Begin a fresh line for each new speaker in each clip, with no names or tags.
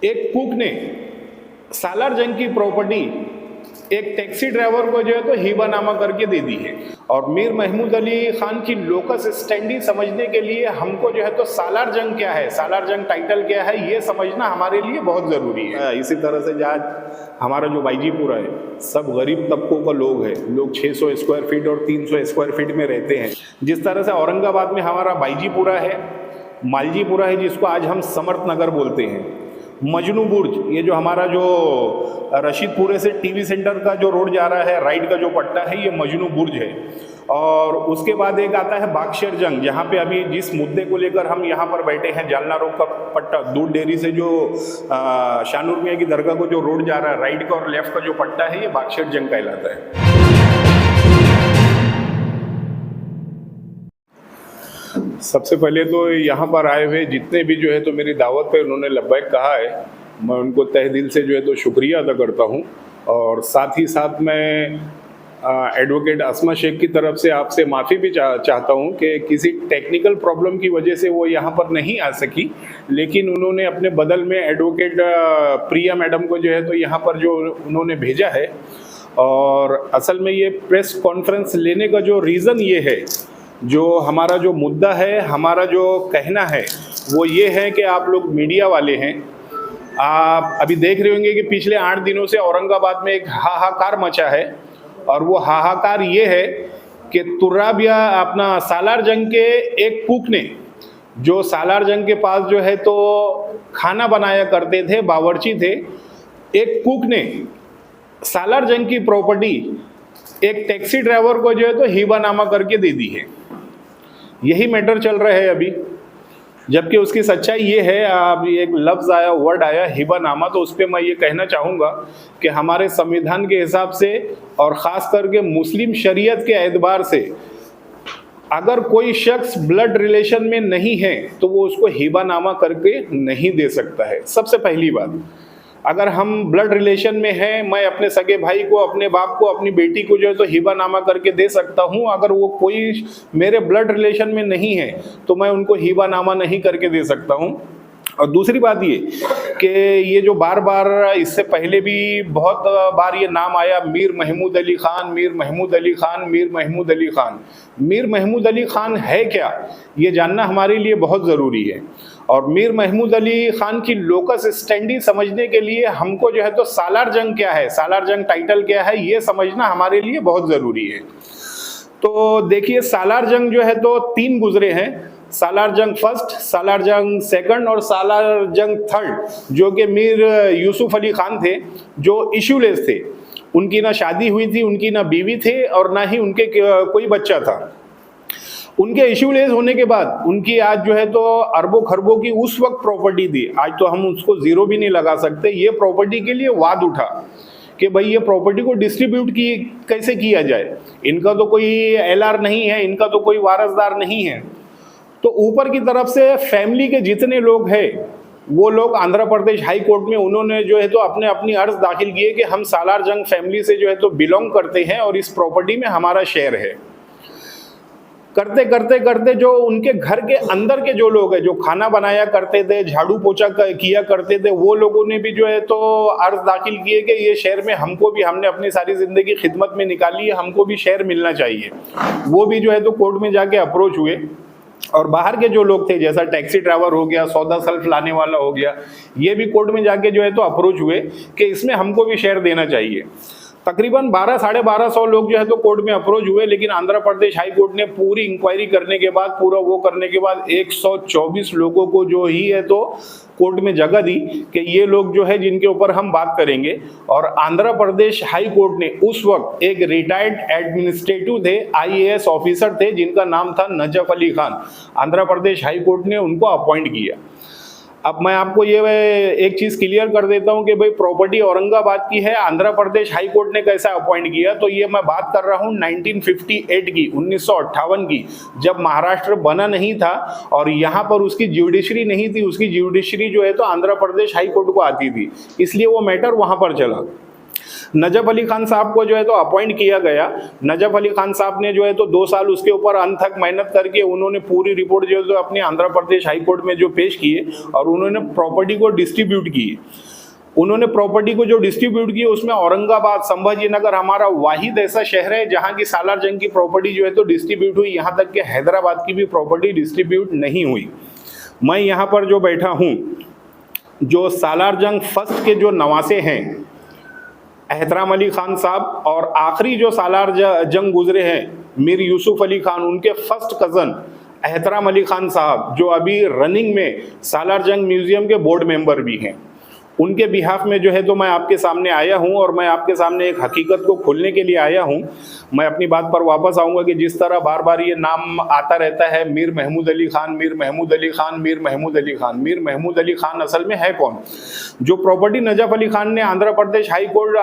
एक कुक ने सालार जंग की प्रॉपर्टी एक टैक्सी ड्राइवर को जो है तो हिबानामा करके दे दी है। और मीर महमूद अली खान की लोकस स्टैंडी समझने के लिए हमको जो है तो सालार जंग क्या है, सालार जंग टाइटल क्या है, ये समझना हमारे लिए बहुत ज़रूरी है। इसी तरह से आज हमारा जो बाईजीपुरा है सब गरीब तबकों का लोग है, लोग 600 स्क्वायर फीट और 300 स्क्वायर फीट में रहते हैं। जिस तरह से औरंगाबाद में हमारा बाईजीपुरा है, मालजीपुरा है जिसको आज हम समर्थ नगर बोलते हैं, मजनू बुर्ज, ये जो हमारा जो रशीदपुरे से टीवी सेंटर का जो रोड जा रहा है, राइट का जो पट्टा है, ये मजनू बुर्ज है। और उसके बाद एक आता है बागशेर जंग, जहाँ पे अभी जिस मुद्दे को लेकर हम यहाँ पर बैठे हैं, जालना रोड का पट्टा, दूध डेयरी से जो शानूर मियाँ की दरगाह को जो रोड जा रहा है, राइट का और लेफ्ट का जो पट्टा है, ये बागशेर जंग कहलाता है। सबसे पहले तो यहाँ पर आए हुए जितने भी जो है तो मेरी दावत पे उन्होंने लब्बैक कहा है, मैं उनको तहे दिल से जो है तो शुक्रिया अदा करता हूँ। और साथ ही साथ मैं एडवोकेट अस्मा शेख की तरफ से आपसे माफ़ी भी चाहता हूँ कि किसी टेक्निकल प्रॉब्लम की वजह से वो यहाँ पर नहीं आ सकी, लेकिन उन्होंने अपने बदल में एडवोकेट प्रिया मैडम को जो है तो यहाँ पर जो उन्होंने भेजा है। और असल में ये प्रेस कॉन्फ्रेंस लेने का जो रीज़न ये है, जो हमारा जो मुद्दा है, हमारा जो कहना है वो ये है कि आप लोग मीडिया वाले हैं, आप अभी देख रहे होंगे कि पिछले 8 दिनों से औरंगाबाद में एक हाहाकार मचा है। और वो हाहाकार ये है कि तुर्राबिया अपना सालार जंग के एक कुक ने, जो सालार जंग के पास जो है तो खाना बनाया करते थे, बावर्ची थे, एक कुक ने सालार जंग की प्रॉपर्टी एक टैक्सी ड्राइवर को जो है तो हिबानामा करके दे दी है। यही मैटर चल रहा है अभी, जबकि उसकी सच्चाई ये है, अब एक लफ्ज़ आया, वर्ड आया हिबानामा, तो उस पर मैं ये कहना चाहूँगा कि हमारे संविधान के हिसाब से और ख़ास करके मुस्लिम शरीयत के एतबार से अगर कोई शख्स ब्लड रिलेशन में नहीं है तो वो उसको हिबानामा करके नहीं दे सकता है। सबसे पहली बात, अगर हम ब्लड रिलेशन में हैं, मैं अपने सगे भाई को, अपने बाप को, अपनी बेटी को जो है तो हिबानामा करके दे सकता हूं। अगर वो कोई मेरे ब्लड रिलेशन में नहीं है तो मैं उनको हिबानामा नहीं करके दे सकता हूं। और दूसरी बात ये कि ये जो बार बार इससे पहले भी बहुत बार ये नाम आया, मीर महमूद अली खान, मीर महमूद अली खान, मीर महमूद अली खान। मीर महमूद अली खान है क्या, ये जानना हमारे लिए बहुत ज़रूरी है। और मीर महमूद अली खान की लोकस स्टैंडी समझने के लिए हमको जो है तो सालार जंग क्या है, सालार जंग टाइटल क्या है, ये समझना हमारे लिए बहुत ज़रूरी है। तो देखिए, सालार जंग जो है तो 3 गुजरे हैं, सालार जंग फर्स्ट, सालार जंग सेकंड और सालार जंग थर्ड, जो कि मीर यूसुफ अली खान थे, जो इशूलेस थे। उनकी ना शादी हुई थी, उनकी ना बीवी थे और ना ही उनके कोई बच्चा था। उनके इशूलेस होने के बाद उनकी आज जो है तो अरबों खरबों की उस वक्त प्रॉपर्टी थी, आज तो हम उसको ज़ीरो भी नहीं लगा सकते। ये प्रॉपर्टी के लिए वाद उठा कि भाई ये प्रॉपर्टी को डिस्ट्रीब्यूट कैसे किया जाए, इनका तो कोई एलआर नहीं है, इनका तो कोई वारसदार नहीं है। तो ऊपर की तरफ से फैमिली के जितने लोग हैं वो लोग आंध्र प्रदेश हाई कोर्ट में उन्होंने जो है तो अपनी अर्ज दाखिल किए कि हम सालार जंग फैमिली से जो है तो बिलोंग करते हैं और इस प्रॉपर्टी में हमारा शेयर है। करते करते करते जो उनके घर के अंदर के जो लोग हैं, जो खाना बनाया करते थे, झाड़ू पोछा किया करते थे, वो लोगों ने भी जो है तो अर्ज दाखिल किए कि ये शेयर में हमको भी, हमने अपनी सारी जिंदगी खिदमत में निकाली है, हमको भी शेयर मिलना चाहिए। वो भी जो है तो कोर्ट में जाके अप्रोच हुए। और बाहर के जो लोग थे, जैसा टैक्सी ड्राइवर हो गया, सौदा सल्फ लाने वाला हो गया, ये भी कोर्ट में जाके जो है तो अप्रोच हुए कि इसमें हमको भी शेयर देना चाहिए। तकरीबन 1200-1250 लोग जो है तो कोर्ट में अप्रोच हुए, लेकिन आंध्र प्रदेश हाई कोर्ट ने पूरी इंक्वायरी करने के बाद, पूरा वो करने के बाद 124 लोगों को जो ही है तो कोर्ट में जगह दी कि ये लोग जो है जिनके ऊपर हम बात करेंगे। और आंध्र प्रदेश हाई कोर्ट ने उस वक्त एक रिटायर्ड एडमिनिस्ट्रेटिव थे, IAS ऑफिसर थे, जिनका नाम था Najaf Ali Khan. Andhra Pradesh high court ने उनको अपॉइंट किया। अब मैं आपको ये एक चीज़ क्लियर कर देता हूँ कि भाई प्रॉपर्टी औरंगाबाद की है, आंध्र प्रदेश हाई कोर्ट ने कैसा अपॉइंट किया। तो ये मैं बात कर रहा हूँ 1958 की, 1958 की, जब महाराष्ट्र बना नहीं था और यहाँ पर उसकी ज्यूडिशरी नहीं थी। उसकी ज्यूडिशरी जो है तो आंध्र प्रदेश हाई कोर्ट को आती थी, इसलिए वो मैटर वहाँ पर चला। नजफ अली खान साहब को जो है तो अपॉइंट किया गया। नजफ अली खान साहब ने जो है तो 2 साल उसके ऊपर अंत तक मेहनत करके उन्होंने पूरी रिपोर्ट जो है तो अपने आंध्र प्रदेश हाई कोर्ट में जो पेश किए और उन्होंने प्रॉपर्टी को डिस्ट्रीब्यूट किए। उन्होंने प्रॉपर्टी को जो डिस्ट्रीब्यूट किया उसमें औरंगाबाद, संभाजी नगर हमारा वाहिद ऐसा शहर है जहां की सालार जंग की प्रॉपर्टी जो है तो डिस्ट्रीब्यूट हुई। यहां तक कि हैदराबाद की भी प्रॉपर्टी डिस्ट्रीब्यूट नहीं हुई। मैं यहां पर जो बैठा हूं, जो सालार जंग फर्स्ट के जो नवासे हैं एहतराम अली खान साहब, और आखिरी जो सालार जंग गुजरे हैं मीर यूसुफ अली खान, उनके फर्स्ट कज़न एहतराम अली खान साहब जो अभी रनिंग में सालार जंग म्यूजियम के बोर्ड मेंबर भी हैं, उनके बिहाफ में जो है तो मैं आपके सामने आया हूं और मैं आपके सामने एक हकीकत को खोलने के लिए आया हूं। मैं अपनी बात पर वापस आऊंगा कि जिस तरह बार बार ये नाम आता रहता है मीर महमूद अली खान, मीर महमूद अली खान, मीर महमूद अली खान। मीर महमूद अली खान असल में है कौन? जो प्रॉपर्टी नजफ अली खान ने आंध्र प्रदेश हाई कोर्ट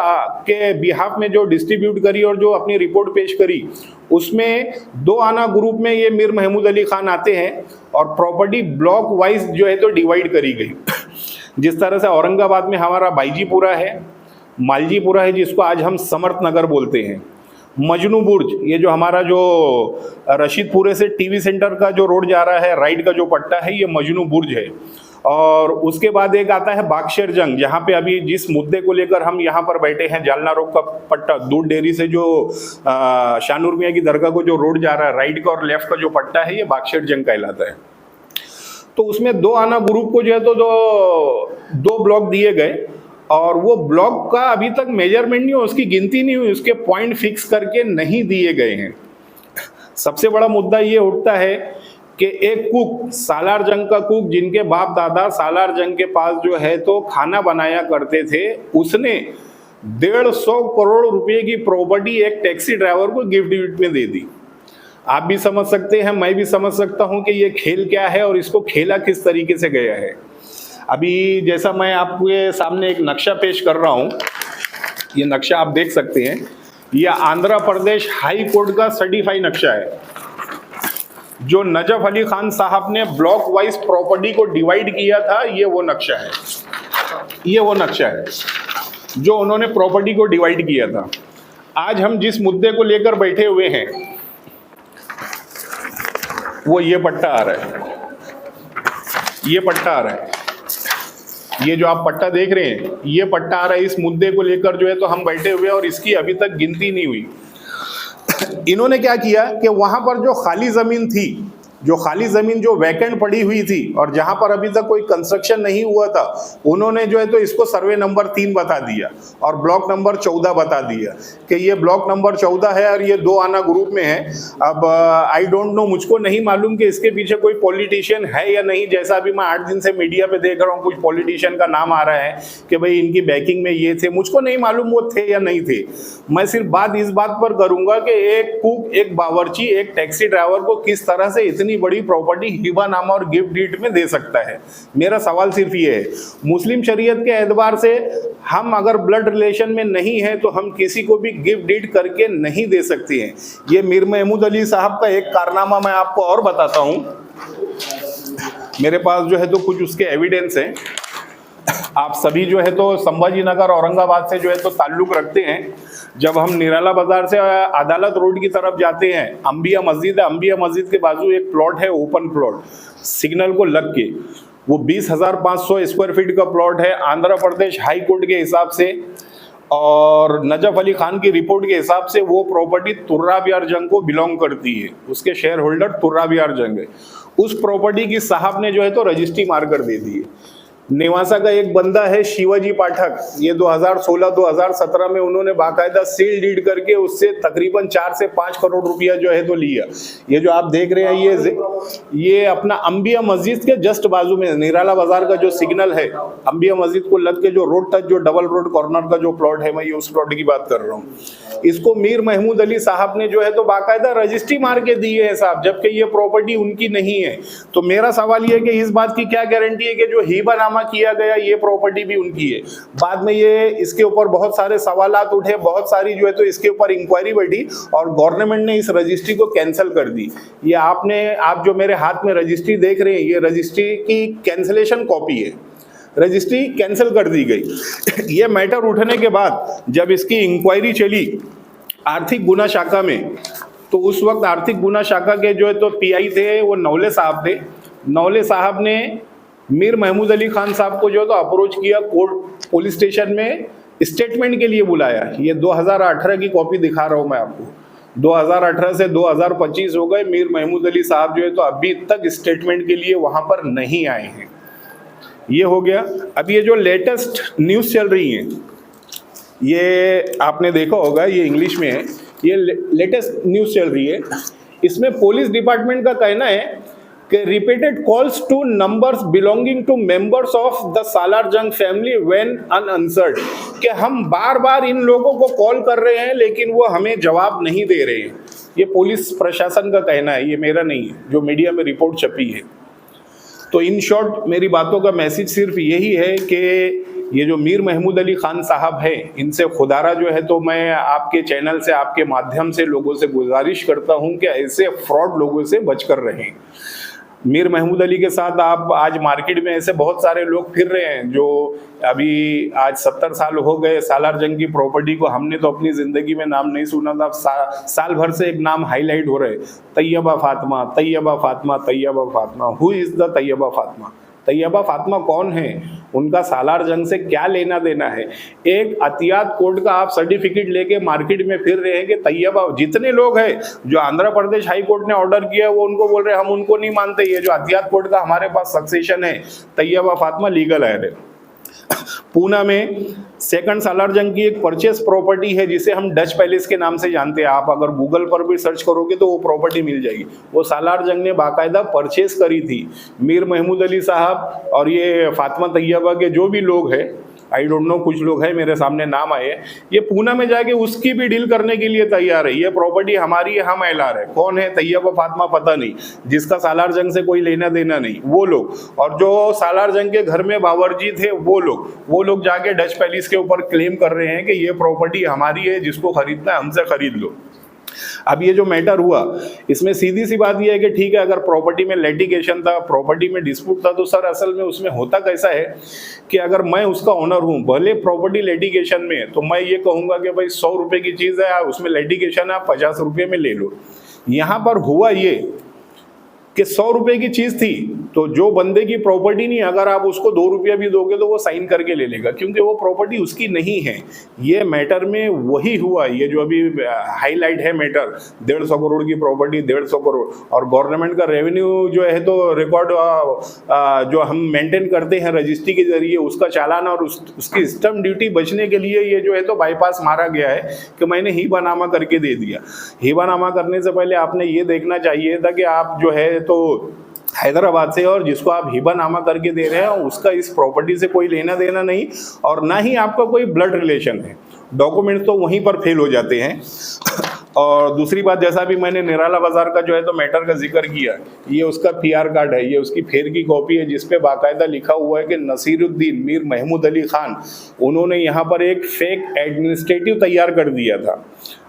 के बिहाफ में जो डिस्ट्रीब्यूट करी और जो अपनी रिपोर्ट पेश करी, उसमें 2 आना ग्रुप में ये मीर महमूद अली खान आते हैं और प्रॉपर्टी ब्लॉक वाइज जो है तो डिवाइड करी गई। जिस तरह से औरंगाबाद में हमारा बाईजीपुरा है, मालजीपुरा है जिसको आज हम समर्थ नगर बोलते हैं, मजनू बुर्ज, ये जो हमारा जो रशीदपुरे से टीवी सेंटर का जो रोड जा रहा है राइट का जो पट्टा है ये मजनू बुर्ज है। और उसके बाद एक आता है बागशेर जंग, जहाँ पे अभी जिस मुद्दे को लेकर हम यहाँ पर बैठे हैं, जालना रोड का पट्टा, दूध डेयरी से जो शानूर मियाँ की दरगाह को जो रोड जा रहा है राइट का और लेफ्ट का जो पट्टा है ये बागशेर जंग कहलाता है। तो उसमें 2 आना ग्रुप को जो है तो 2 ब्लॉक दिए गए और वो ब्लॉक का अभी तक मेजरमेंट नहीं हुआ, उसकी गिनती नहीं हुई, उसके पॉइंट फिक्स करके नहीं दिए गए हैं। सबसे बड़ा मुद्दा ये उठता है कि एक कुक, सालार जंग का कुक, जिनके बाप दादा सालार जंग के पास जो है तो खाना बनाया करते थे, उसने 150 करोड़ रुपए की प्रॉपर्टी एक टैक्सी ड्राइवर को गिफ्ट में दे दी। आप भी समझ सकते हैं, मैं भी समझ सकता हूं कि ये खेल क्या है और इसको खेला किस तरीके से गया है। अभी जैसा मैं आपके सामने एक नक्शा पेश कर रहा हूं, ये नक्शा आप देख सकते हैं, ये आंध्र प्रदेश हाई कोर्ट का सर्टिफाइड नक्शा है। जो नजफ अली खान साहब ने ब्लॉक वाइज प्रॉपर्टी को डिवाइड किया था, ये वो नक्शा है, ये वो नक्शा है जो उन्होंने प्रॉपर्टी को डिवाइड किया था। आज हम जिस मुद्दे को लेकर बैठे हुए हैं वो ये पट्टा आ रहा है, ये पट्टा आ रहा है, ये जो आप पट्टा देख रहे हैं ये पट्टा आ रहा है। इस मुद्दे को लेकर जो है तो हम बैठे हुए और इसकी अभी तक गिनती नहीं हुई। इन्होंने क्या किया कि वहां पर जो खाली जमीन थी, जो खाली जमीन जो वैकेंट पड़ी हुई थी और जहां पर अभी तक कोई कंस्ट्रक्शन नहीं हुआ था, उन्होंने जो है तो इसको सर्वे नंबर 3 बता दिया और ब्लॉक नंबर 14 बता दिया कि ये ब्लॉक नंबर 14 है और ये 2 आना ग्रुप में है। अब आई डोंट नो, मुझको नहीं मालूम कि इसके पीछे कोई पॉलिटिशियन है या नहीं। जैसा अभी मैं 8 दिन से मीडिया पे देख रहा हूँ, कुछ पॉलिटिशियन का नाम आ रहा है कि भाई इनकी बैकिंग में ये थे, मुझको नहीं मालूम वो थे या नहीं थे। मैं सिर्फ बात इस बात पर करूंगा कि एक कुक, एक बावर्ची, एक टैक्सी ड्राइवर को किस तरह से इतनी बड़ी प्रॉपर्टी हिबानामा और गिफ्ट डीड में दे सकता है। मेरा सवाल सिर्फ ये है, मुस्लिम शरीयत के एतबार से हम अगर ब्लड रिलेशन में नहीं है तो हम किसी को भी गिफ्ट डीड करके नहीं दे सकते हैं। ये मीर महमूद अली साहब का एक कारनामा मैं आपको और बताता हूं, मेरे पास जो है तो कुछ उसके एविडेंस हैं। आप सभी जो है तो संभाजी नगर औरंगाबाद से जो है तो ताल्लुक रखते हैं। जब हम निराला बाजार से अदालत रोड की तरफ जाते हैं, अंबिया मस्जिद है, अंबिया मस्जिद के बाजू एक प्लॉट है, ओपन प्लॉट, सिग्नल को लग के, वो 20,500 स्क्वायर फीट का प्लॉट है। आंध्र प्रदेश हाई कोर्ट के हिसाब से और नजफ अली खान की रिपोर्ट के हिसाब से वो प्रॉपर्टी तुर्राबियार जंग को बिलोंग करती है, उसके शेयर होल्डर तुर्राबियार जंग है। उस प्रॉपर्टी की साहब ने जो है तो रजिस्ट्री मार कर दे दी है। नेवासा का एक बंदा है शिवाजी पाठक, ये 2016-2017 में उन्होंने बाकायदा सील डीड करके उससे तकरीबन 4 से 5 करोड़ रुपया जो है तो लिया। ये जो आप देख रहे हैं ये अपना अंबिया मस्जिद के जस्ट बाजू में निराला बाजार का जो सिग्नल है, अंबिया मस्जिद को लग के जो रोड टच, जो डबल रोड कॉर्नर का जो प्लॉट है, मैं ये उस प्लॉट की बात कर रहा हूँ। इसको मीर महमूद अली साहब ने जो है तो बाकायदा रजिस्ट्री मार के दी है साहब, जबकि ये प्रॉपर्टी उनकी नहीं है। तो मेरा सवाल ये है कि इस बात की क्या गारंटी है कि जो हिबानामा किया गया ये प्रॉपर्टी भी उनकी है। बाद में ये इसके ऊपर बहुत सारे सवालात उठे, बहुत सारी जो है तो इसके ऊपर इंक्वायरी बैठी और गवर्नमेंट ने इस रजिस्ट्री को कैंसिल कर दी। ये आप जो मेरे हाथ में रजिस्ट्री देख रहे हैं, ये रजिस्ट्री की कैंसिलेशन कॉपी है। रजिस्ट्री कैंसिल कर दी गई। ये मैटर उठने के बाद जब इसकी इंक्वायरी चली आर्थिक गुना शाखा में, तो उस वक्त आर्थिक गुना शाखा के जो है तो पीआई थे वो नवले साहब थे। नवले साहब ने मीर महमूद अली खान साहब को जो है तो अप्रोच किया, कोर्ट पुलिस स्टेशन में स्टेटमेंट के लिए बुलाया। ये 2018 की कॉपी दिखा रहा हूँ मैं आपको। 2018 से 2025 हो गए, मीर महमूद अली साहब जो है तो अभी तक स्टेटमेंट के लिए वहां पर नहीं आए हैं। ये हो गया। अब ये जो लेटेस्ट न्यूज़ चल रही है, ये आपने देखा होगा, ये इंग्लिश में है, ये लेटेस्ट न्यूज़ चल रही है। इसमें पुलिस डिपार्टमेंट का कहना है कि repeated calls to numbers belonging to members of the Salar Jung family when unanswered, कि हम बार बार इन लोगों को कॉल कर रहे हैं लेकिन वो हमें जवाब नहीं दे रहे हैं। ये पुलिस प्रशासन का कहना है, ये मेरा नहीं है, जो मीडिया में रिपोर्ट छपी है। तो इन शॉर्ट मेरी बातों का मैसेज सिर्फ यही है कि ये जो मीर महमूद अली खान साहब हैं, इनसे खुदारा जो है तो मैं आपके चैनल से, आपके माध्यम से लोगों से गुजारिश करता हूं कि ऐसे फ्रॉड लोगों से बचकर रहें। मीर महमूद अली के साथ आप आज मार्केट में ऐसे बहुत सारे लोग फिर रहे हैं जो अभी आज 70 साल हो गए सालार जंग की प्रॉपर्टी को हमने तो अपनी ज़िंदगी में नाम नहीं सुना था। साल भर से एक नाम हाईलाइट हो रहे, Tayyaba Fatima, Tayyaba Fatima, Tayyaba Fatima. Who is the Tayyaba Fatima? Tayyaba Fatima कौन है? उनका सालार जंग से क्या लेना देना है? एक अतियात कोर्ट का आप सर्टिफिकेट लेके मार्केट में फिर रहे हैं कि तैयबा, जितने लोग हैं जो आंध्र प्रदेश हाई कोर्ट ने ऑर्डर किया वो उनको बोल रहे हैं हम उनको नहीं मानते। ये जो अतियात कोर्ट का हमारे पास सक्सेशन है, तैयबा फातिमा लीगल है। पूना में सेकंड सालार जंग की एक परचेस प्रॉपर्टी है जिसे हम डच पैलेस के नाम से जानते हैं। आप अगर गूगल पर भी सर्च करोगे तो वो प्रॉपर्टी मिल जाएगी। वो सालार जंग ने बाकायदा परचेस करी थी। मीर महमूद अली साहब और ये फातिमा तैयबा के जो भी लोग हैं, आई डोंट नो, कुछ लोग हैं मेरे सामने नाम आए, ये पूना में जाके उसकी भी डील करने के लिए तैयार है। ये प्रॉपर्टी हमारी है, हम एलार है। कौन है तैयबा फातिमा? पता नहीं। जिसका सालार जंग से कोई लेना देना नहीं, वो लोग। और जो सालार जंग के घर में बावर्ची थे वो लोग जाके डच पैलेस के ऊपर क्लेम कर रहे हैं कि ये प्रॉपर्टी हमारी है, जिसको खरीदना है हमसे खरीद लो। अब ये जो मैटर हुआ, इसमें सीधी सी बात ये है कि ठीक है, अगर प्रॉपर्टी में लिटिगेशन था, प्रॉपर्टी में डिस्प्यूट था, तो सर असल में उसमें होता कैसा है कि अगर मैं उसका ओनर हूं, भले प्रॉपर्टी लिटिगेशन में है, तो मैं ये कहूंगा कि भाई 100 रुपए की चीज है, उसमें लिटिगेशन है, आप 50 रुपए में ले लो। यहां पर हुआ ये कि 100 रुपए की चीज थी, तो जो बंदे की प्रॉपर्टी नहीं, अगर आप उसको 2 रुपया भी दोगे तो वो साइन करके ले लेगा, क्योंकि वो प्रॉपर्टी उसकी नहीं है। ये मैटर में वही हुआ। ये जो अभी हाईलाइट है मैटर, 150 करोड़ की प्रॉपर्टी, 150 करोड़, और गवर्नमेंट का रेवेन्यू जो है तो रिकॉर्ड जो हम मेंटेन करते हैं रजिस्ट्री के जरिए, उसका चालान और उसकी स्टम्प ड्यूटी बचने के लिए ये जो है तो बाईपास मारा गया है कि मैंने हिबानामा करके दे दिया। हिबानामा करने से पहले आपने ये देखना चाहिए था कि आप जो है तो हैदराबाद से, और जिसको आप हिबानामा करके दे रहे हैं उसका इस प्रॉपर्टी से कोई लेना देना नहीं, और ना ही आपका कोई ब्लड रिलेशन है। डॉक्यूमेंट तो वहीं पर फेल हो जाते हैं। और दूसरी बात, जैसा भी मैंने निराला बाजार का जो है तो मैटर का जिक्र किया, ये उसका पीआर कार्ड है, ये उसकी फेर की कॉपी है, जिसपे बाकायदा लिखा हुआ है कि नसीरुद्दीन मीर महमूद अली खान, उन्होंने यहाँ पर एक फेक एडमिनिस्ट्रेटिव तैयार कर दिया था।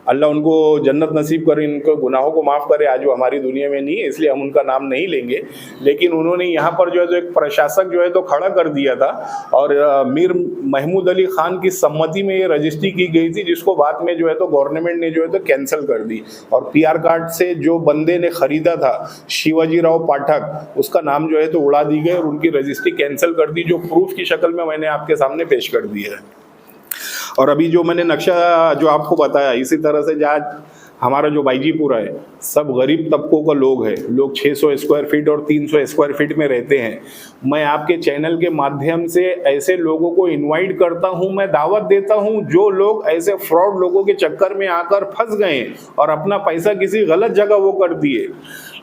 अल्लाह उनको जन्नत नसीब करे, इनको गुनाहों को माफ़ करे। आज वो हमारी दुनिया में नहीं है, इसलिए हम उनका नाम नहीं लेंगे, लेकिन उन्होंने यहाँ पर जो है तो एक प्रशासक जो है तो खड़ा कर दिया था, और मीर महमूद अली खान की सम्मति में ये रजिस्ट्री की गई थी, जिसको बाद में जो है तो गवर्नमेंट ने जो है तो कैंसिल कर दी। और पीआर कार्ड से जो बंदे ने खरीदा था, शिवाजी राव पाठक, उसका नाम जो है तो उड़ा दी गई और उनकी रजिस्ट्री कैंसिल कर दी, जो प्रूफ की शक्ल में मैंने आपके सामने पेश कर दिया है। और अभी जो मैंने नक्शा जो आपको बताया, इसी तरह से आज हमारा जो बाईजीपुरा है, सब गरीब तबकों का लोग है। लोग 600 स्क्वायर फीट और 300 स्क्वायर फीट में रहते हैं। मैं आपके चैनल के माध्यम से ऐसे लोगों को इनवाइट करता हूं, मैं दावत देता हूं, जो लोग ऐसे फ्रॉड लोगों के चक्कर में आकर फंस गए और अपना पैसा किसी गलत जगह वो कर दिए।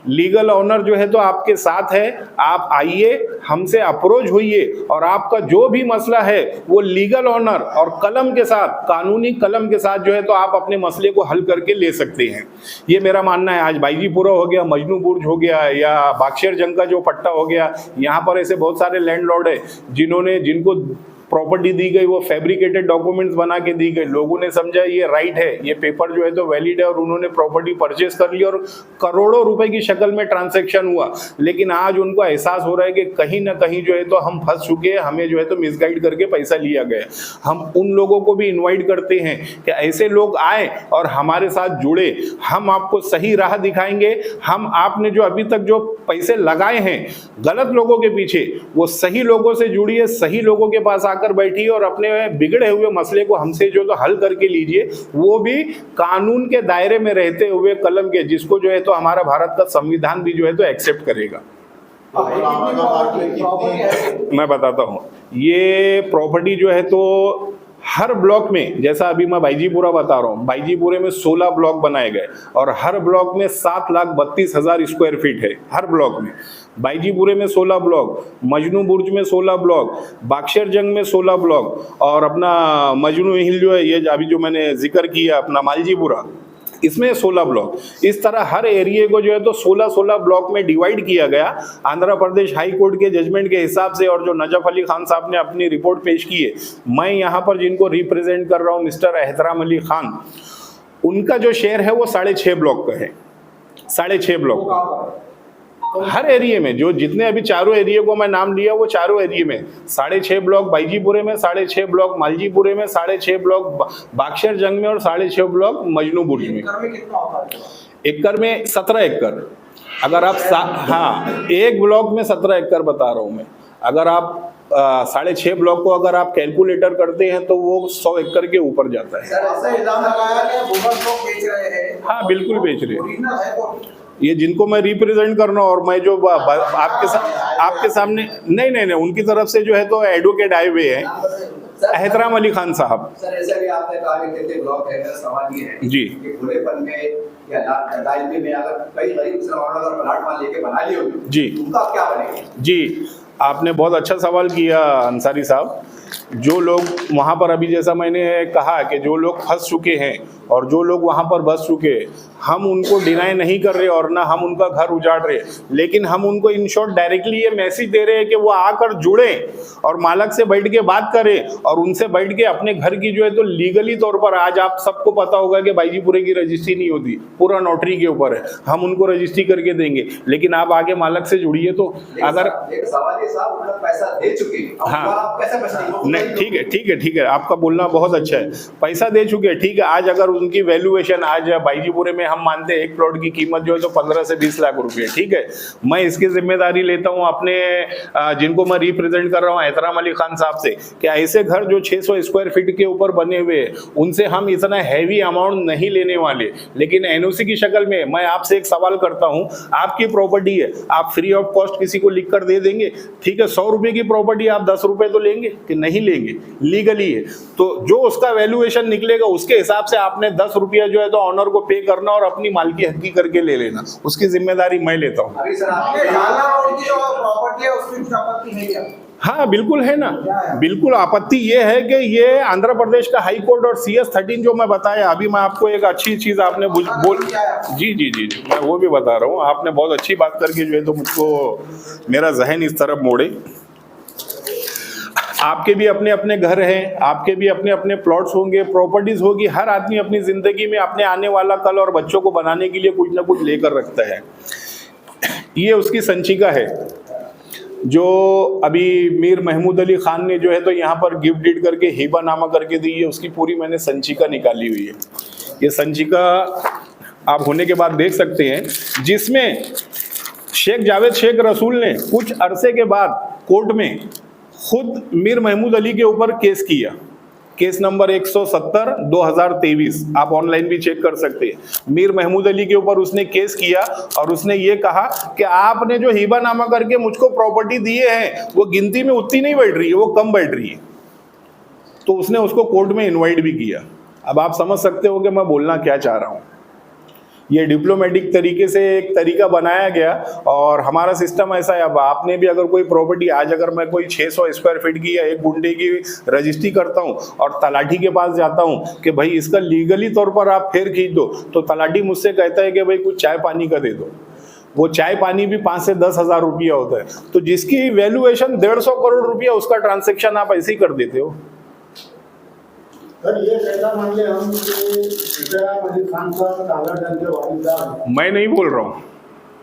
लीगल ऑनर जो है तो आपके साथ है, आप आइए, हमसे अप्रोच होइए, और आपका जो भी मसला है वो लीगल ऑनर और कलम के साथ, कानूनी कलम के साथ जो है तो आप अपने मसले को हल करके ले सकते हैं। ये मेरा मानना है। आज बाईजीपुरा हो गया, मजनू बुर्ज हो गया, या बाक्शेर जंग का जो पट्टा हो गया, यहाँ पर ऐसे बहुत सारे लैंडलॉर्ड है जिनको प्रॉपर्टी दी गई वो फैब्रिकेटेड डॉक्यूमेंट्स बना के दी गई। लोगों ने समझा ये राइट है, ये पेपर जो है तो वैलिड है, और उन्होंने प्रॉपर्टी परचेस कर ली और करोड़ों रुपए की शक्ल में ट्रांजैक्शन हुआ। लेकिन आज उनको एहसास हो रहा है कि कहीं कहीं ना कहीं जो है तो हम फंस चुके हैं, हमें जो है तो मिसगाइड करके पैसा लिया गया। हम उन लोगों को भी इनवाइट करते हैं कि ऐसे लोग आए और हमारे साथ जुड़े, हम आपको सही राह दिखाएंगे। हम आपने जो अभी तक जो पैसे लगाए हैं गलत लोगों के पीछे, वो सही लोगों से जुड़िए, सही लोगों के पास आकर बैठिए और अपने बिगड़े हुए मसले को हमसे जो तो हल करके लीजिए, वो भी कानून के दायरे में रहते हुए कलम के, जिसको जो है तो हमारा भारत का संविधान भी जो है तो एक्सेप्ट करेगा। मैं बताता हूँ, ये प्रॉपर्टी जो है तो हर ब्लॉक में, जैसा अभी मैं बाईजीपुरा बता रहा हूँ, बाईजीपुरे में 16 ब्लॉक बनाए गए और हर ब्लॉक में 7,32,000 स्क्वायर फीट है हर ब्लॉक में। बाईजीपुरे में 16 ब्लॉक, मजनू बुर्ज में 16 ब्लॉक, बाक्शर जंग में 16 ब्लॉक और अपना मजनू हिल जो है, ये अभी जो मैंने जिक्र किया अपना मालजीपुरा, इसमें 16 ब्लॉक। इस तरह हर एरिया को जो है तो 16-16 ब्लॉक में डिवाइड किया गया आंध्र प्रदेश हाई कोर्ट के जजमेंट के हिसाब से। और जो नजफ अली खान साहब ने अपनी रिपोर्ट पेश की है, मैं यहाँ पर जिनको रिप्रेजेंट कर रहा हूँ मिस्टर एहतराम अली खान, उनका जो शेयर है वो 6.5 ब्लॉक का है, 6.5 ब्लॉक का हर एरिया में। जो जितने अभी चारों एरिया को मैं नाम लिया वो चारों एरिया में 6.5 ब्लॉक बाईजीपुरे में, 6.5 ब्लॉक मालजीपुरे में, 6.5 ब्लॉक बाक्शर जंग में और 6.5 ब्लॉक मजनू बुर्ज में। एकड़ में 17 एकड़। अगर आप हाँ, एक ब्लॉक में 17 एकड़ बता रहा हूँ मैं। अगर आप 6.5 ब्लॉक को अगर आप कैलकुलेटर करते हैं तो वो 100 एकड़ के ऊपर जाता है।
सर, ऐसा इल्जाम लगाया कि बोगस लोग बेच रहे हैं।
हाँ बिल्कुल बेच रहे हैं। ये जिनको मैं रिप्रेजेंट कर रहा हूँ और मैं जो आपके सामने नहीं, उनकी तरफ से जो है तो एडवोकेट आए हुए हैं, एहतराम अली खान साहब।
सर, ऐसा भी आपने कहा कि कितने ब्लॉक है, मेरा सवाल ये है
जी
कि खुलेपन में या लालची में अगर कई गरीब मुसलमानों अगर प्लाट मान लेके बना लिए होंगे
जी,
उनका क्या बनेगा?
जी, आपने बहुत अच्छा सवाल किया अंसारी साहब। जो लोग वहाँ पर अभी जैसा मैंने कहा कि जो लोग फंस चुके हैं और जो लोग वहाँ पर बस चुके हैं, हम उनको डिनाई नहीं कर रहे और ना हम उनका घर उजाड़ रहे, लेकिन हम उनको इन शॉर्ट डायरेक्टली ये मैसेज दे रहे हैं कि वो आकर जुड़ें और मालक से बैठ के बात करें और उनसे बैठ के अपने घर की जो है तो लीगली तौर पर, आज आप सबको पता होगा कि बाईजीपुरे की रजिस्ट्री नहीं होती, पूरा नोटरी के ऊपर है, हम उनको रजिस्ट्री करके देंगे, लेकिन आप आगे मालक से जुड़िए। तो अगर
पैसा दे चुके,
हाँ नहीं, ठीक है, आपका बोलना बहुत अच्छा है, पैसा दे चुके, ठीक है। आज अगर उनकी वैल्यूएशन, आज बाईजीपुरे में हम मानते हैं एक प्लॉट की कीमत जो है तो 15 से 20 लाख रुपए, ठीक है। मैं इसकी जिम्मेदारी लेता हूं अपने जिनको मैं रिप्रेजेंट कर रहा हूं एहतराम अली खान साहब से कि ऐसे घर जो 600 स्क्वायर फीट के ऊपर बने हुए हैं उनसे हम इतना हैवी अमाउंट नहीं लेने वाले, लेकिन एनओसी की शक्ल में मैं आपसे एक सवाल करता हूं, आपकी प्रॉपर्टी है, आप फ्री ऑफ कॉस्ट किसी को लिख कर दे देंगे? ठीक है, 100 रुपए की प्रॉपर्टी आप 10 रुपए तो लेंगे कि नहीं लेंगे? लीगली है तो जो उसका वैल्यूएशन निकलेगा उसके हिसाब से आपने 10 रुपया जो है तो ऑनर को पे करना और अपनी मालकी हक्की करके ले लेना, उसकी जिम्मेदारी मैं लेता हूँ। हाँ बिल्कुल है ना, बिल्कुल। आपत्ति ये है कि ये आंध्र प्रदेश का हाई कोर्ट और CS-13 जो मैं बताया अभी, मैं आपको एक अच्छी चीज आपने बोल जी मैं वो भी बता रहा हूँ। आपने बहुत अच्छी बात करके जो है तो मुझको मेरा जहन इस तरफ मोड़े। आपके भी अपने अपने घर हैं, आपके भी अपने अपने प्लॉट्स होंगे, प्रॉपर्टीज होगी। हर आदमी अपनी जिंदगी में अपने आने वाला कल और बच्चों को बनाने के लिए कुछ ना कुछ लेकर रखता है। ये उसकी संचिका है जो अभी मीर महमूद अली खान ने जो है तो यहाँ पर गिफ्ट डीड करके हिबानामा करके दी है, उसकी पूरी मैंने संचिका निकाली हुई है। ये संचिका आप होने के बाद देख सकते हैं, जिसमें शेख जावेद शेख रसूल ने कुछ अरसे के बाद कोर्ट में खुद मीर महमूद अली के ऊपर केस किया, केस नंबर 170/2023, आप ऑनलाइन भी चेक कर सकते हैं। मीर महमूद अली के ऊपर उसने केस किया और उसने ये कहा कि आपने जो हिबानामा करके मुझको प्रॉपर्टी दिए हैं वो गिनती में उतनी नहीं बैठ रही है, वो कम बैठ रही है। तो उसने उसको कोर्ट में इनवाइट भी किया। अब आप समझ सकते हो कि मैं बोलना क्या चाह रहा हूँ। ये डिप्लोमेटिक तरीके से एक तरीका बनाया गया और हमारा सिस्टम ऐसा है। अब आपने भी अगर कोई प्रॉपर्टी, आज अगर मैं कोई 600 स्क्वायर फीट की या 1 गुंठे की रजिस्ट्री करता हूं और तलाठी के पास जाता हूं कि भाई इसका लीगली तौर पर आप फेर खींच दो, तो तलाठी मुझसे कहता है कि भाई कुछ चाय पानी का दे दो। वो चाय पानी भी 5 से 10 हज़ार रुपया होता है, तो जिसकी वैल्यूएशन 150 करोड़ रुपया, उसका ट्रांसेक्शन आप ऐसे ही कर देते हो।
ये कैसा मान ले हम मैं
नहीं बोल रहा हूँ,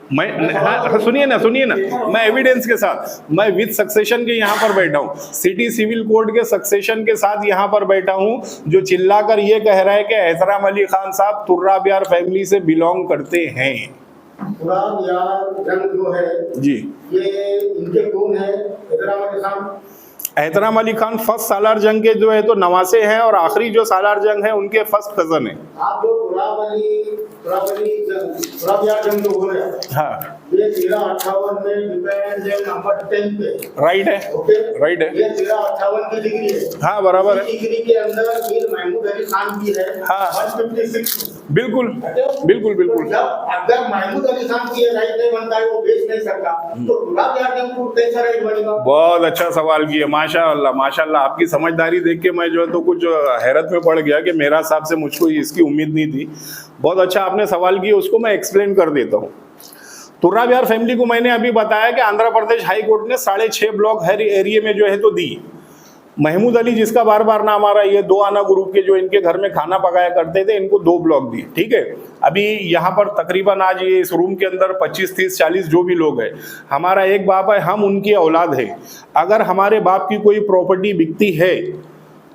हाँ, सुनिए ना, मैं एविडेंस के साथ, मैं विद सक्सेशन के यहाँ पर बैठा हूँ, सिटी सिविल कोड के सक्सेशन के साथ यहाँ पर बैठा हूँ, जो चिल्लाकर ये कह रहा है कि एहतराम अली खान साहब तुर्राब यार फैमिली से बिलोंग करते हैं।
तुर्राब यार जंग जो है
जी,
ये इनके कौन है? एहतराम अली खान।
एहतराम अली खान फर्स्ट सालार जंग के जो है तो नवासे हैं, और आखिरी जो सालार जंग है उनके फर्स्ट कजन है।
आप जो तुर्राब यार जंग जो बोल रहे हैं,
हाँ,
ये 1358 में डिपेंडेंस डे नंबर 10 पे
राइट है,
ओके,
राइट है,
ये 1358 की डिग्री है।
हाँ बराबर है,
डिग्री के अंदर मीर महमूद अली खान की है
हाँ।
156।
बिल्कुल बिल्कुल बिल्कुल।
तो जब अगर महमूद अली खान की ये राइट नहीं बनता है, वो बेच नहीं सकता, तो तुर्राब यार जंग को कैसा राइट बनेगा?
बहुत अच्छा सवाल किया, माशाअल्लाह माशाअल्लाह। आपकी समझदारी देख के मैं जो है तो कुछ हैरत में पड़ गया कि मेरा साहब से मुझको इसकी उम्मीद नहीं थी। बहुत अच्छा आपने सवाल किया, उसको मैं एक्सप्लेन कर देता हूँ। तुर्राब यार फैमिली को मैंने अभी बताया कि आंध्र प्रदेश हाई कोर्ट ने 6.5 ब्लॉक हर एरिया में जो है तो दी। महमूद अली जिसका बार बार नाम आ रहा है, ये 2 आना ग्रुप के जो इनके घर में खाना पकाया करते थे, इनको 2 ब्लॉक दी। ठीक है, अभी यहाँ पर तकरीबन आज ये इस रूम के अंदर 25, 30, 40 जो भी लोग हैं, हमारा एक बाप है, हम उनकी औलाद है। अगर हमारे बाप की कोई प्रॉपर्टी बिकती है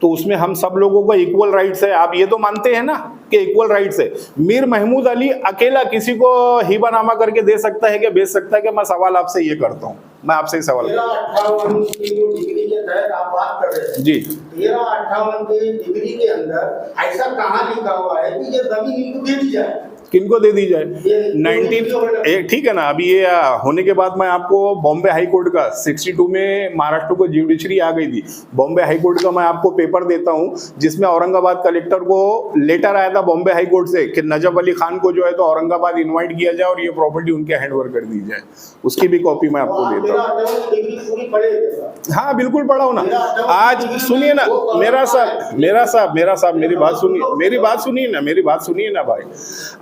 तो उसमें हम सब लोगों का इक्वल राइट्स है। आप ये तो मानते हैं ना कि इक्वल राइट्स है। मीर महमूद अली अकेला किसी को हिबानामा करके दे सकता है कि बेच सकता है कि? मैं सवाल आपसे ये करता हूँ, मैं आपसे ही सवाल करता हूँ।
1358 की जो डिग्री के तहत आप बात कर रहे हैं
जी,
1358 की डिग्री के अंदर ऐसा कहाँ लिखा हुआ है कि ये जमीन इनको दे दी जाए?
किनको दे दी जाए? 19 ठीक है ना। अभी ये होने के बाद मैं आपको बॉम्बे हाई कोर्ट का 62 में महाराष्ट्र को जुडिशरी आ गई थी, बॉम्बे हाई कोर्ट का मैं आपको पेपर देता हूँ, जिसमें औरंगाबाद कलेक्टर को लेटर आया था बॉम्बे हाई कोर्ट से कि नजफ अली खान को जो है तो औरंगाबाद इन्वाइट किया जाए और ये प्रॉपर्टी उनके हैंडओवर कर दी जाए। उसकी भी कॉपी मैं आपको देता हूँ। हाँ बिल्कुल पढ़ा हूँ ना। आज सुनिए ना मेरा साहब मेरी बात सुनिए ना भाई।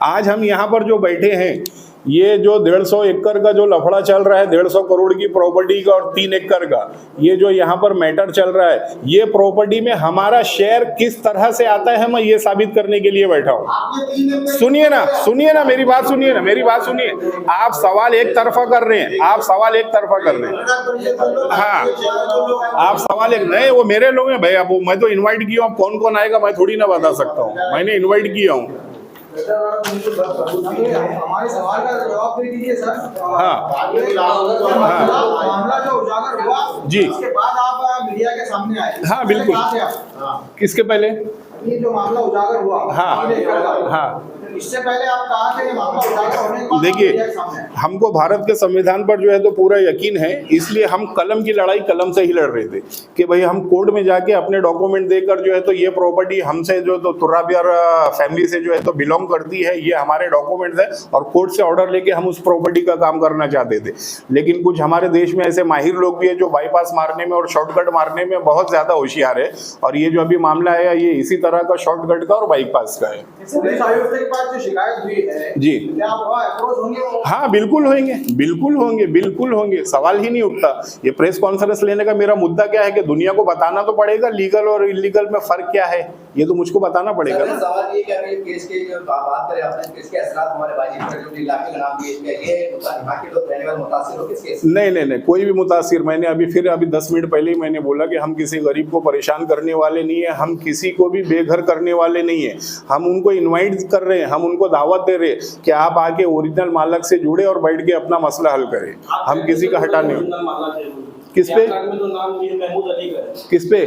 आज हम यहाँ पर जो बैठे हैं, ये जो 150 एकड़ का जो लफड़ा चल रहा है, 150 करोड़ की प्रॉपर्टी का और 3 एकड़ का, ये जो यहाँ पर मैटर चल रहा है, ये प्रॉपर्टी में हमारा शेयर किस तरह से आता है, मैं ये साबित करने के लिए बैठा हूँ। सुनिए ना मेरी बात सुनिए। आप सवाल एक तरफा कर रहे हैं, हाँ, आप सवाल एक नहीं, वो मेरे लोग हैं भाई। अब मैं तो इन्वाइट किया हूँ, कौन कौन आएगा मैं थोड़ी ना बता सकता हूँ, मैंने इन्वाइट किया हूँ।
हमारे सवाल का जवाब दे दीजिए सर।
हाँ
मामला जो उजागर हुआ
जी,
उसके बाद आप मीडिया के सामने आए।
हाँ बिल्कुल। किसके पहले?
ये जो मामला उजागर हुआ,
हाँ,
इससे पहले आप कहाँ थे? मामला उजागर होने के बाद
देखिए, हमको भारत के संविधान पर जो है तो पूरा यकीन है, इसलिए हम कलम की लड़ाई कलम से ही लड़ रहे थे कि भाई हम कोर्ट में जाके अपने डॉक्यूमेंट देकर जो है तो ये प्रॉपर्टी हमसे जो तो तुर्राब यार फैमिली से जो है तो बिलोंग करती है, ये हमारे डॉक्यूमेंट्स है, और कोर्ट से ऑर्डर लेके हम उस प्रॉपर्टी का काम करना चाहते थे। लेकिन कुछ हमारे देश में ऐसे माहिर लोग भी है जो बाईपास मारने में और शॉर्टकट मारने में बहुत ज्यादा होशियार है, और ये जो अभी मामला है ये इसी तरह का शॉर्टकट का और बाईपास का है।
जो शिकायत हुई है
जी,
क्या आप अप्रोच होंगे?
हाँ बिल्कुल होंगे, सवाल ही नहीं उठता। ये प्रेस कॉन्फ्रेंस लेने का मेरा मुद्दा क्या है कि दुनिया को बताना तो पड़ेगा लीगल और इलीगल में फर्क क्या है, ये तो मुझको बताना पड़ेगा ना।
सवाल ये क्या है, केस के जो बात करें आपने, केस के असरात हमारे बाजी पर जो इलाके का नाम दिए गए, ये बाकी लोग रहने वाले मुतासिर हो किस केस?
नहीं, कोई भी मुतासिर, मैंने अभी 10 मिनट पहले ही मैंने बोला कि हम किसी गरीब को परेशान करने वाले नहीं है, हम किसी को भी बेघर करने वाले नहीं है। हम उनको इन्वाइट कर रहे हैं, हम उनको दावत दे रहे हैं कि आप आके ओरिजिनल मालक से जुड़े और बैठ के अपना मसला हल करें। हम किसी का हटा नहीं। किस पे? किस पे?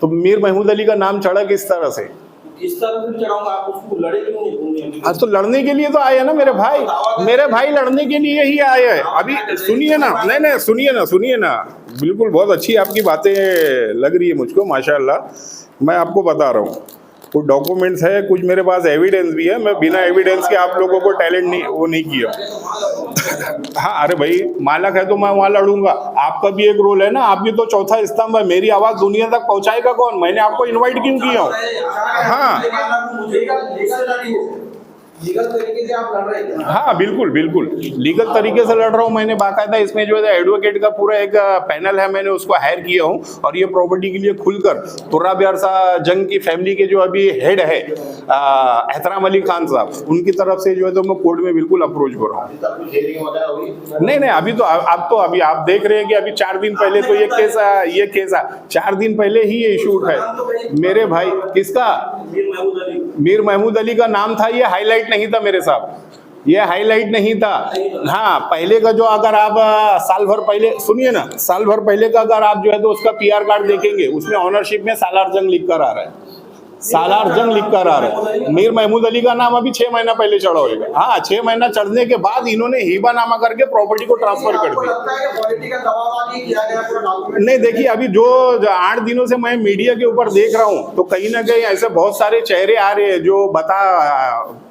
तो मीर महमूद अली का नाम चढ़ा किस तरह से?
इस तरह से चढ़ाऊंगा, आप उसको लड़े क्यों नहीं?
आज तो लड़ने के लिए तो आए ना मेरे भाई लड़ने के लिए ही आए हैं। अभी सुनिए ना, बिल्कुल बहुत अच्छी आपकी बातें लग रही है मुझको, माशाल्लाह। मैं आपको बता रहा हूँ, कुछ डॉक्यूमेंट्स है, कुछ मेरे पास एविडेंस भी है। मैं बिना एविडेंस के आप लोगों को टैलेंट नहीं किया। हाँ, अरे भाई मालक है तो मैं वहाँ लड़ूंगा। आपका भी एक रोल है ना, आप भी तो चौथा स्तंभ है। मेरी आवाज़ दुनिया तक पहुँचाएगा कौन? मैंने आपको इनवाइट क्यों किया हूँ? हाँ
लीगल तरीके से आप लड़ रहे थे?
हाँ बिल्कुल बिल्कुल लीगल तरीके से लड़ रहा हूँ। मैंने बाकायदा इसमें जो है एडवोकेट का पूरा एक पैनल है, मैंने उसको हायर किया हूँ और ये प्रॉपर्टी के लिए खुलकर तुर्रा बिहार जंग की फैमिली के जो अभी हेड है एहतराम अली खान साहब, उनकी तरफ से जो है तो मैं कोर्ट में बिल्कुल अप्रोच हो रहा हूँ। नहीं अभी तो अभी आप देख रहे हैं कि अभी 4 दिन पहले तो ये केस 4 दिन पहले ही ये इशू उठा है मेरे भाई। किसका? मीर महमूद अली का नाम था, ये हाईलाइट नहीं था मेरे साहब, ये हाईलाइट नहीं था। हाँ पहले का जो अगर आप साल भर पहले सुनिए ना, साल भर पहले का अगर आप जो है तो उसका PR कार्ड देखेंगे, उसमें ऑनरशिप में सालार जंग लिख कर आ रहा है, सालार जंग लिख कर आ रहा है। मीर महमूद अली का नाम अभी 6 महीना पहले चढ़ा होगा। हाँ 6 महीना चढ़ने के बाद इन्होंने हिबानामा करके प्रॉपर्टी को ट्रांसफर कर दिया। नहीं देखिए अभी जो 8 दिनों से मैं मीडिया के ऊपर देख रहा हूँ तो कहीं ना कहीं ऐसे बहुत सारे चेहरे आ रहे हैं जो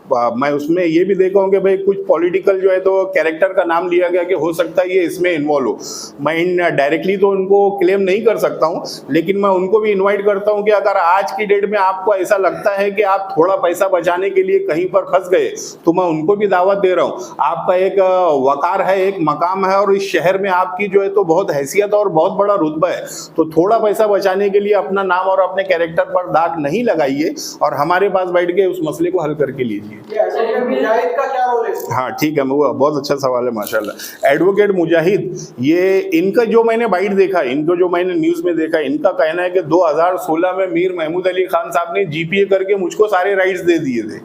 मैं उसमें ये भी देखा हूँ कि भाई कुछ पॉलिटिकल जो है तो कैरेक्टर का नाम लिया गया कि हो सकता है ये इसमें इन्वॉल्व हो। मैं डायरेक्टली तो उनको क्लेम नहीं कर सकता हूँ, लेकिन मैं उनको भी इनवाइट करता हूँ कि अगर आज की डेट में आपको ऐसा लगता है कि आप थोड़ा पैसा बचाने के लिए कहीं पर फंस गए तो मैं उनको भी दावत दे रहा हूँ। आपका एक वकार है, एक मकाम है और इस शहर में आपकी जो है तो बहुत हैसियत और बहुत बड़ा रुतबा है, तो थोड़ा पैसा बचाने के लिए अपना नाम और अपने कैरेक्टर पर दाग नहीं लगाइए और हमारे पास बैठ के उस मसले को हल करके लीजिए।
मुजाहिद का क्या रोल है?
हाँ ठीक है, वो बहुत अच्छा सवाल है माशाल्लाह। एडवोकेट मुजाहिद, ये इनका जो मैंने बाइट देखा, इनको जो मैंने न्यूज में देखा, इनका कहना है कि 2016 में मीर महमूद अली खान साहब ने GPA करके मुझको सारे राइट्स दे दिए थे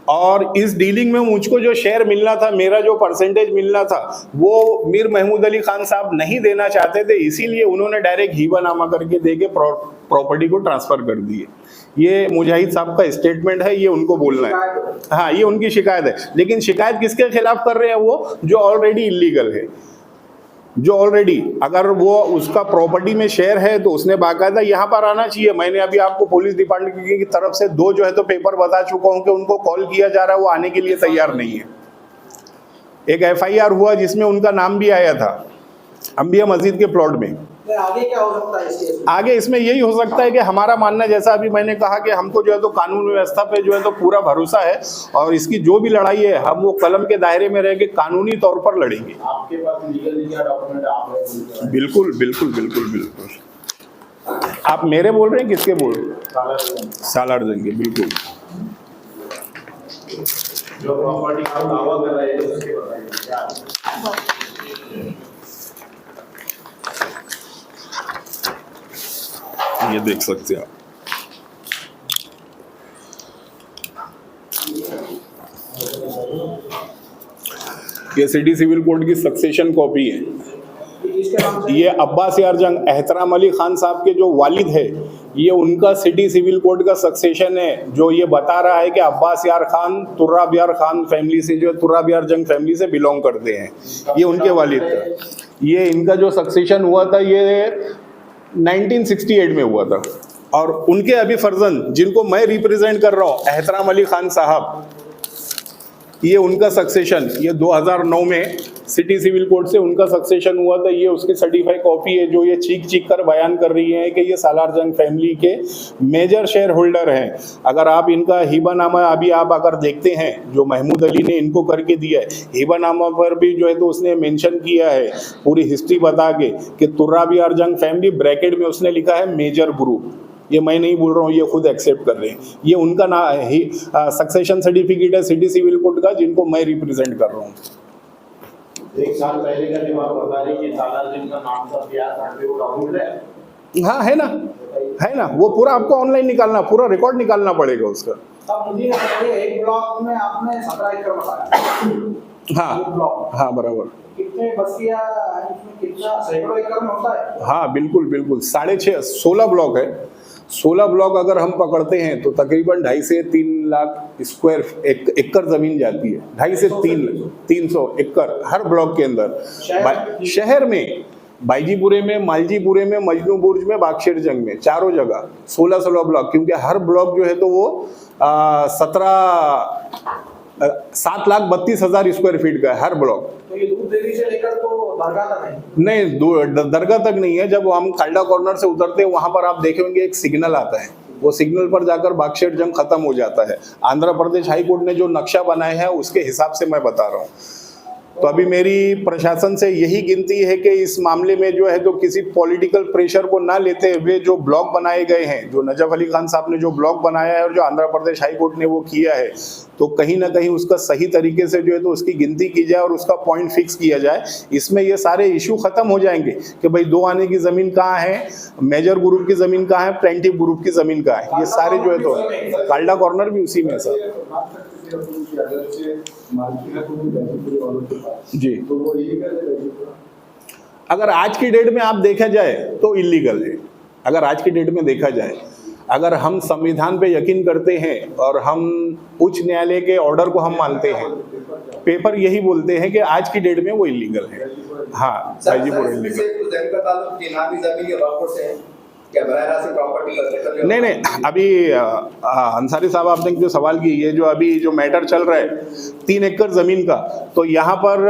और इस डीलिंग में मुझको जो शेयर मिलना था, मेरा जो परसेंटेज मिलना था, वो मीर महमूद अली खान साहब नहीं देना चाहते थे, इसीलिए उन्होंने डायरेक्ट हिबानामा करके देके प्रॉपर्टी को ट्रांसफर कर दिए। ये मुजाहिद साहब का स्टेटमेंट है, ये उनको बोलना है। हाँ ये उनकी शिकायत है, लेकिन शिकायत किसके खिलाफ कर रहे हैं? वो जो ऑलरेडी इलीगल है, जो ऑलरेडी अगर वो उसका प्रॉपर्टी में शेयर है तो उसने बाकायदा यहाँ पर आना चाहिए। मैंने अभी आपको पुलिस डिपार्टमेंट की तरफ से 2 जो है तो पेपर बता चुका हूँ कि उनको कॉल किया जा रहा है, वो आने के लिए तैयार नहीं है। एक FIR हुआ जिसमें उनका नाम भी आया था अंबिया मस्जिद के प्लॉट में।
आगे क्या हो सकता है इसके?
आगे इसमें यही हो सकता है कि हमारा मानना, जैसा अभी मैंने कहा कि हमको जो है तो कानून व्यवस्था पे जो है तो पूरा भरोसा है और इसकी जो भी लड़ाई है हम वो कलम के दायरे में रह के कानूनी तौर पर लड़ेंगे।
आपके पास लीगल डॉक्यूमेंट आप
बिल्कुल बिल्कुल बिल्कुल बिल्कुल। आप मेरे बोल रहे हैं, किसके बोल रहे हैं? सालार जंग के, बिल्कुल।
जो प्रॉपर्टी का दावा कर रहे हैं उसके बताइए क्या?
ये देख सकते हैं आप, ये सिटी सिविल कोड की सक्सेशन कॉपी है। ये अब्बास यार जंग एहतराम अली खान साहब के जो वालिद है, ये उनका सिटी सिविल कोड का सक्सेशन है, जो ये बता रहा है कि अब्बास यार खान तुर्रा बिहार खान फैमिली से, जो तुर्रा बिहार जंग फैमिली से बिलोंग करते हैं, ये उनके वालिद थे। ये इनका जो सक्सेशन हुआ था ये 1968 में हुआ था और उनके अभी फर्जन जिनको मैं रिप्रेजेंट कर रहा हूँ एहतराम अली खान साहब, ये उनका सक्सेशन ये 2009 में सिटी सिविल कोड से उनका सक्सेशन हुआ था। ये उसकी सर्टिफाइड कॉपी है जो ये चीख कर बयान कर रही है कि ये सालार जंग फैमिली के मेजर शेयर होल्डर हैं। अगर आप इनका हिबानामा अभी आप अगर देखते हैं जो महमूद अली ने इनको करके दिया है, हिबानामा पर भी जो है तो उसने मेंशन किया है पूरी हिस्ट्री बता के कि तुर्रा बिहार जंग फैमिली ब्रैकेट में उसने लिखा है मेजर ग्रुप। ये मैं नहीं बोल रहा हूँ, ये खुद एक्सेप्ट कर रहे हैं। ये उनका सक्सेशन सर्टिफिकेट है सिटी सिविल कोड का, जिनको मैं रिप्रेजेंट कर रहा हूँ।
1 साल पहले का जब आप बता रहे कि सालार जंग का नाम था PR कार्ड पे वो डॉक्यूमेंट है?
हाँ है ना, वो पूरा आपको ऑनलाइन निकालना, पूरा रिकॉर्ड निकालना पड़ेगा उसका।
अब मुझे बताइए, एक ब्लॉक में आपने 17 एकड़ बताया।
हाँ बराबर।
कितने बस्तियां इसमें, कितना सैकड़ों एकड़ में होता है?
हाँ बिल्कुल 16 ब्लॉक है। 16 ब्लॉक अगर हम पकड़ते हैं तो तकरीबन 2.5 से 3 लाख स्क्वायर एकड़ जमीन जाती है। 2.5 से 300 एकड़ हर ब्लॉक के अंदर। शहर में बाईजीपुरे में, मालजीपुरे में, मजनू बुर्ज में, बागशेर जंग में, चारों जगह 16 ब्लॉक, क्योंकि हर ब्लॉक जो है तो वो 7,32,000 स्क्वायर फीट का है हर ब्लॉक।
तो ये दूध डेयरी से लेकर तो दरगाह तक नहीं?
नहीं, दरगाह तक नहीं है। जब हम खाल्डा कॉर्नर से उतरते हैं वहां पर आप देखेंगे एक सिग्नल आता है, वो सिग्नल पर जाकर बाक्शेट जंग खत्म हो जाता है। आंध्र प्रदेश हाई कोर्ट ने जो नक्शा बनाया है उसके हिसाब से मैं बता रहा हूँ। तो अभी मेरी प्रशासन से यही गिनती है कि इस मामले में जो है तो किसी पॉलिटिकल प्रेशर को ना लेते हुए जो ब्लॉक बनाए गए हैं, जो नजफ अली खान साहब ने जो ब्लॉक बनाया है और जो आंध्र प्रदेश हाई कोर्ट ने वो किया है, तो कहीं ना कहीं उसका सही तरीके से जो है तो उसकी गिनती की जाए और उसका पॉइंट फिक्स किया जाए। इसमें ये सारे इशू खत्म हो जाएंगे कि भाई 2 आने की जमीन कहाँ है, मेजर ग्रुप की जमीन कहाँ है, प्लेंटिव ग्रुप की जमीन कहाँ है, ये सारे जो है तो काल्डा कॉर्नर भी उसी में सर। जी, अगर आज की डेट में आप देखा जाए तो इलीगल है। अगर आज की डेट में देखा जाए, अगर हम संविधान पे यकीन करते हैं और हम उच्च न्यायालय के ऑर्डर को हम मानते हैं, पेपर यही बोलते हैं कि आज की डेट में वो इलीगल है। हाँ, गाजीपुर नहीं, अभी अंसारी साहब आपने जो सवाल की, ये जो अभी जो मैटर चल रहा है 3 एकड़ जमीन का, तो यहाँ पर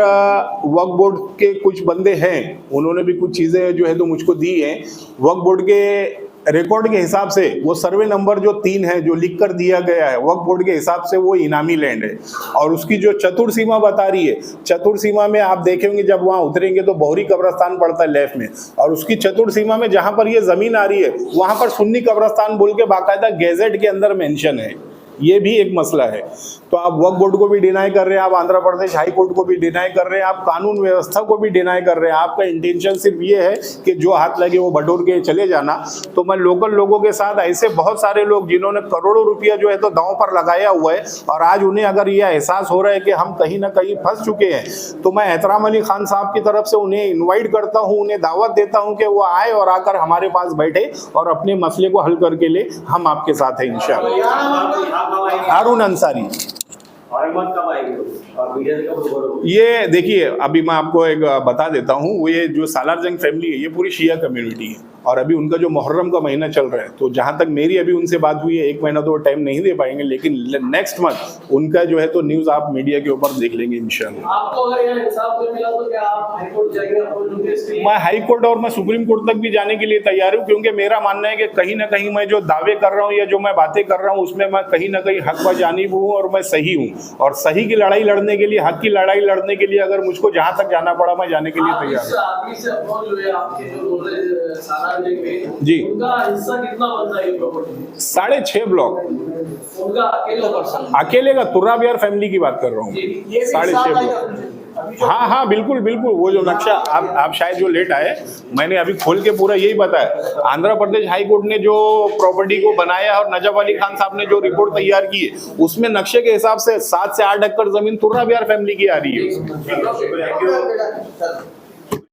वक्फ बोर्ड के कुछ बंदे हैं, उन्होंने भी कुछ चीजें जो है तो मुझको दी हैं। वक्फ बोर्ड के रिकॉर्ड के हिसाब से वो सर्वे नंबर जो 3 है जो लिख कर दिया गया है वक्फ बोर्ड के हिसाब से वो इनामी लैंड है। और उसकी जो चतुर सीमा बता रही है, चतुर सीमा में आप देखेंगे जब वहाँ उतरेंगे तो बहरी कब्रस्तान पड़ता है लेफ्ट में, और उसकी चतुर सीमा में जहाँ पर ये जमीन आ रही है वहाँ पर सुन्नी कब्रस्तान बोल के बाकायदा गैजेट के अंदर मेंशन है। ये भी एक मसला है। तो आप वक्फ बोर्ड को भी डिनाई कर रहे हैं, आप आंध्र प्रदेश हाई कोर्ट को भी डिनाई कर रहे हैं, आप कानून व्यवस्था को भी डिनाई कर रहे हैं। आपका इंटेंशन सिर्फ ये है कि जो हाथ लगे वो बटोर के चले जाना। तो मैं लोकल लोगों के साथ, ऐसे बहुत सारे लोग जिन्होंने करोड़ों रुपया जो है तो दांव पर लगाया हुआ है, और आज उन्हें अगर यह एहसास हो रहा है कि हम कहीं ना कहीं फंस चुके हैं, तो मैं एहतराम अली खान साहब की तरफ से उन्हें इन्वाइट करता हूँ, उन्हें दावत देता हूँ कि वो आए और आकर हमारे पास बैठे और अपने मसले को हल करके ले। हम आपके साथ हैं इंशाअल्लाह। हारून अंसारी, ये देखिए, अभी मैं आपको एक बता देता हूँ, वो ये जो सालार जंग फैमिली है ये पूरी शिया कम्युनिटी है, और अभी उनका जो मुहर्रम का महीना चल रहा है, तो जहाँ तक मेरी अभी उनसे बात हुई है, 1 महीना तो वो टाइम नहीं दे पाएंगे, लेकिन नेक्स्ट मंथ उनका जो है तो न्यूज़ आप मीडिया के ऊपर देख लेंगे इंशाल्लाह।
आपको अगर यहाँ इंसाफ नहीं मिला तो क्या आप हाई कोर्ट जाएंगे?
मैं हाई कोर्ट और मैं सुप्रीम कोर्ट तक भी जाने के लिए तैयार हूँ, क्योंकि मेरा मानना है कि कहीं ना कहीं मैं जो दावे कर रहा हूँ या जो मैं बातें कर रहा हूँ उसमें मैं कहीं ना कहीं हक व जानिब हूँ और मैं सही हूँ, और सही की लड़ाई लड़ने के लिए, हक की लड़ाई लड़ने के लिए अगर मुझको जहाँ तक जाना पड़ा मैं जाने के लिए तैयार हूँ। जी,
उनका हिस्सा कितना बनता है प्रॉपर्टी?
6.5 ब्लॉक
उनका
अकेले का। तुर्रा बिहार फैमिली की बात कर रहा हूँ, 6.5 ब्लॉक। हाँ, बिल्कुल बिल्कुल। वो जो नक्शा आप शायद जो लेट आए, मैंने अभी खोल के पूरा यही बताया। आंध्र प्रदेश हाई कोर्ट ने जो प्रॉपर्टी को बनाया और नजफ अली खान साहब ने जो रिपोर्ट तैयार की है, उसमें नक्शे के हिसाब से 7 से 8 एकड़ जमीन तुर्रा बिहार फैमिली की आ रही है।